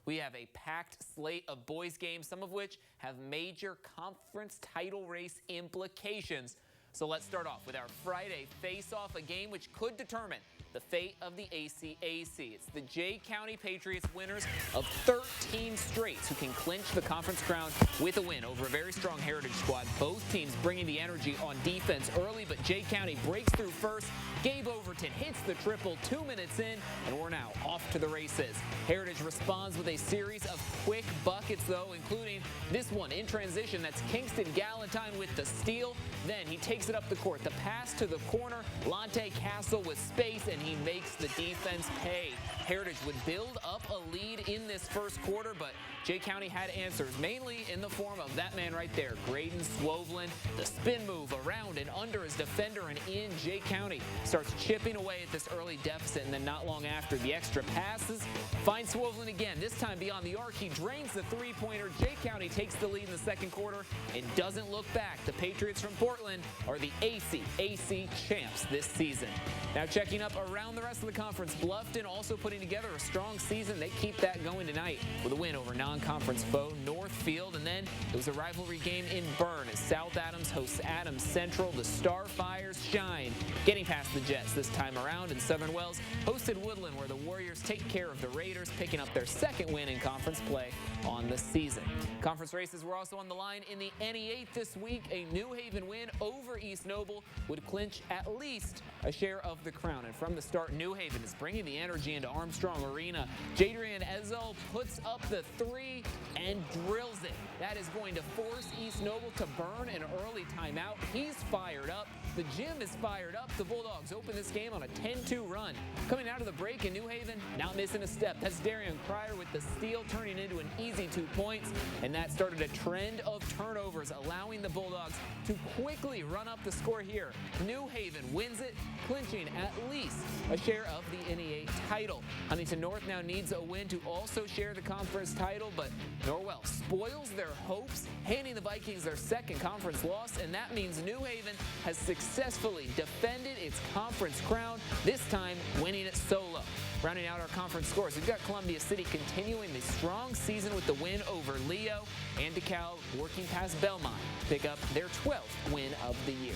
We have a packed slate of boys games, some of which have major conference title race implications. So let's start off with our Friday face-off, a game which could determine the fate of the ACAC. It's the Jay County Patriots, winners of 13 straights, who can clinch the conference crown with a win over a very strong Heritage squad. Both teams bringing the energy on defense early, but Jay County breaks through first. Gabe Overton hits the triple 2 minutes in, and we're now off to the races. Heritage responds with a series of quick buckets, though, including this one in transition. That's Kingston Galentine with the steal. Then he takes it up the court. The pass to the corner. Lonte Castle with space, and he makes the defense pay. Heritage would build up a lead in this first quarter, but Jay County had answers, mainly in the form of that man right there, Graydon Swoveland. The spin move around and under his defender and in. Jay County starts chipping away at this early deficit, and then not long after, the extra passes finds Swoveland again, this time beyond the arc. He drains the three-pointer. Jay County takes the lead in the second quarter and doesn't look back. The Patriots from Portland are the ACAC champs this season. Now checking up around the rest of the conference, Bluffton also putting together a strong season. They keep that going tonight with a win over non-conference foe Northfield, and then it was a rivalry game in Bern as South Adams hosts Adams Central. The Starfires shine, getting past the Jets this time around, and Southern Wells hosted Woodland, where the Warriors take care of the Raiders, picking up their second win in conference play on the season. Conference races were also on the line in the NE8 this week. A New Haven win over East Noble would clinch at least a share of the crown, and from the start, New Haven is bringing the energy into Armstrong Arena. Jadrian Ezel puts up the three and drills it. That is going to force East Noble to burn an early timeout. He's fired up. The gym is fired up. The Bulldogs open this game on a 10-2 run. Coming out of the break in New Haven, not missing a step. That's Darian Cryer with the steal, turning into an easy 2 points. And that started a trend of turnovers, allowing the Bulldogs to quickly run up the score here. New Haven wins it, clinching at least a share of the NE8 title. Huntington North now needs a win to also share the conference title, but Norwell spoils their hopes, handing the Vikings their second conference loss, and that means New Haven has successfully defended its conference crown, this time winning it solo. Rounding out our conference scores, we've got Columbia City continuing the strong season with the win over Leo, and DeKalb working past Belmont to pick up their 12th win of the year.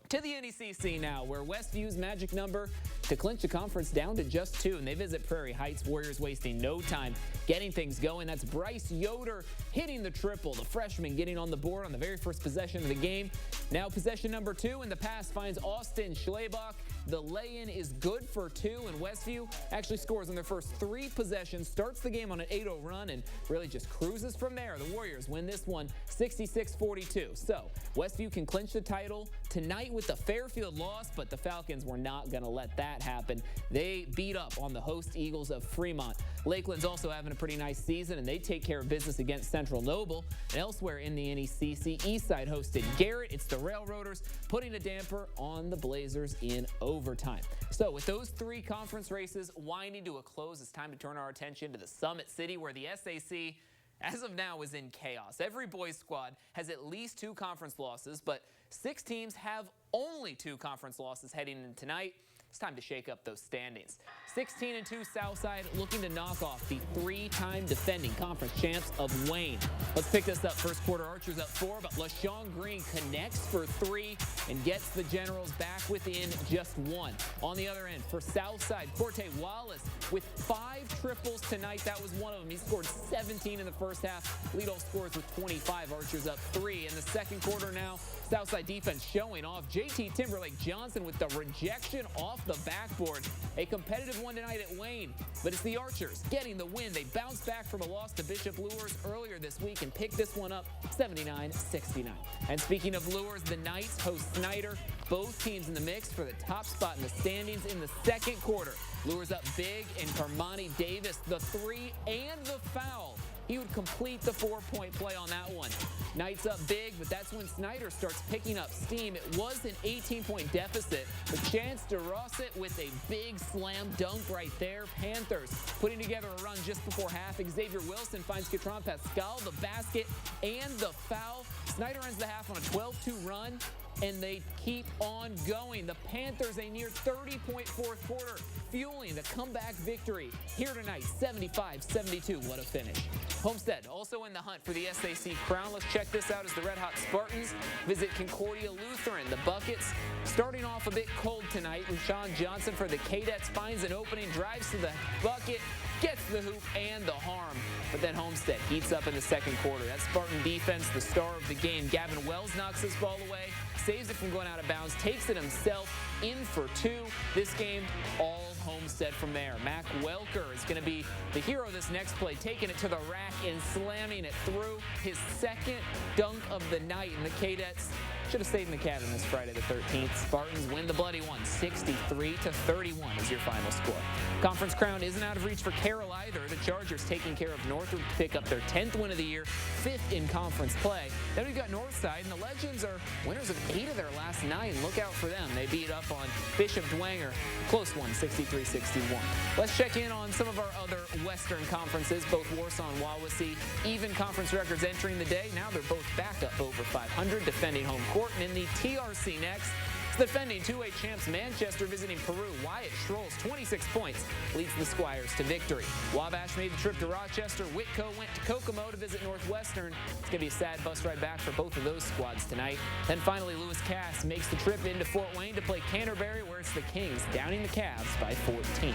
To the NECC now, where Westview's magic number to clinch the conference down to just 2, and they visit Prairie Heights. Warriors wasting no time getting things going. That's Bryce Yoder hitting the triple. The freshman getting on the board on the very first possession of the game. Now possession number 2, and the pass finds Austin Schlebach. The lay-in is good for 2, and Westview actually scores on their first 3 possessions, starts the game on an 8-0 run, and really just cruises from there. The Warriors win this one 66-42. So Westview can clinch the title tonight with the Fairfield loss, but the Falcons were not going to let that happen. They beat up on the host Eagles of Fremont. Lakeland's also having a pretty nice season, and they take care of business against Central Noble. And elsewhere in the NECC, Eastside hosted Garrett. It's the Railroaders putting a damper on the Blazers in overtime. So with those 3 conference races winding to a close, it's time to turn our attention to the Summit City, where the SAC, as of now, is in chaos. Every boys squad has at least 2 conference losses, but 6 teams have only 2 conference losses heading into tonight. It's time to shake up those standings. 16-2 Southside looking to knock off the 3-time defending conference champs of Wayne. Let's pick this up. First quarter, Archers up 4, but LaShawn Green connects for 3 and gets the Generals back within just 1. On the other end, for Southside, Corte Wallace with 5 triples tonight. That was one of them. He scored 17 in the first half. Lead all scores with 25. Archers up 3. In the second quarter now, Southside defense showing off. JT Timberlake Johnson with the rejection off the backboard. A competitive one tonight at Wayne, but it's the Archers getting the win. They bounced back from a loss to Bishop Lures earlier this week and picked this one up 79-69. And speaking of Lures, the Knights host Snyder. Both teams in the mix for the top spot in the standings in the second quarter. Lures up big, and Carmani Davis, the 3 and the foul. He would complete the 4-point play on that one. Knights up big, but that's when Snyder starts picking up steam. It was an 18-point deficit, but Chance DeRosset with a big slam dunk right there. Panthers putting together a run just before half. Xavier Wilson finds Catron Pascal, the basket, and the foul. Snyder ends the half on a 12-2 run, and they keep on going. The Panthers, a near 30-point fourth quarter, fueling the comeback victory here tonight, 75-72. What a finish. Homestead also in the hunt for the SAC crown. Let's check this out as the Red Hot Spartans visit Concordia Lutheran. The Buckets starting off a bit cold tonight. Rashawn Johnson for the Cadets finds an opening, drives to the bucket, gets the hoop and the harm. But then Homestead heats up in the second quarter. That Spartan defense, the star of the game. Gavin Wells knocks this ball away, saves it from going out of bounds, takes it himself, in for two. This game, all Homestead from there. Mac Welker is going to be the hero this next play, taking it to the rack and slamming it through. His second dunk of the night, and the Cadets should have stayed in the cabin this Friday the 13th. Spartans win the bloody one, 63-31 is your final score. Conference crown isn't out of reach for Carroll either. The Chargers taking care of Northwood to pick up their 10th win of the year, 5th in conference play. Then we've got Northside, and the Legends are winners of 8 of their last 9. Look out for them. They beat up on Bishop Dwenger. Close one, 63-61. Let's check in on some of our other Western conferences. Both Warsaw and Wawasee, even conference records entering the day. Now they're both back up over 500, defending home court. And in the TRC next, it's the defending 2A champs Manchester visiting Peru. Wyatt Schroll's 26 points leads the Squires to victory. Wabash made the trip to Rochester. Whitco went to Kokomo to visit Northwestern. It's going to be a sad bus ride back for both of those squads tonight. Then finally, Lewis Cass makes the trip into Fort Wayne to play Canterbury, where it's the Kings downing the Cavs by 14.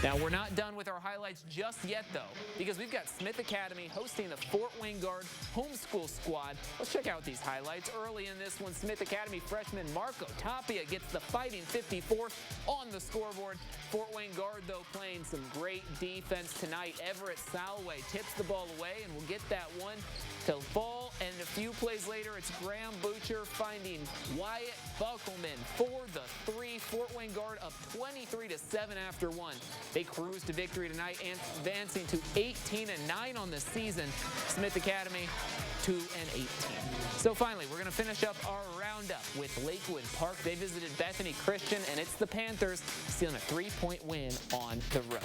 Now, we're not done with our highlights just yet, though, because we've got Smith Academy hosting the Fort Wayne Guard homeschool squad. Let's check out these highlights. Early in this one, Smith Academy freshman Marco Tapia gets the fighting 54th on the scoreboard. Fort Wayne Guard, though, playing some great defense tonight. Everett Salway tips the ball away, and we'll get that one to fall. And a few plays later, it's Graham Butcher finding Wyatt Buckleman for the 3. Fort Wayne Guard up 23-7 after 1. They cruise to victory tonight and advancing to 18-9 on the season. Smith Academy 2-18. So finally, we're going to finish up our roundup with Lakewood Park. They visited Bethany Christian, and it's the Panthers stealing a 3-point win on the road.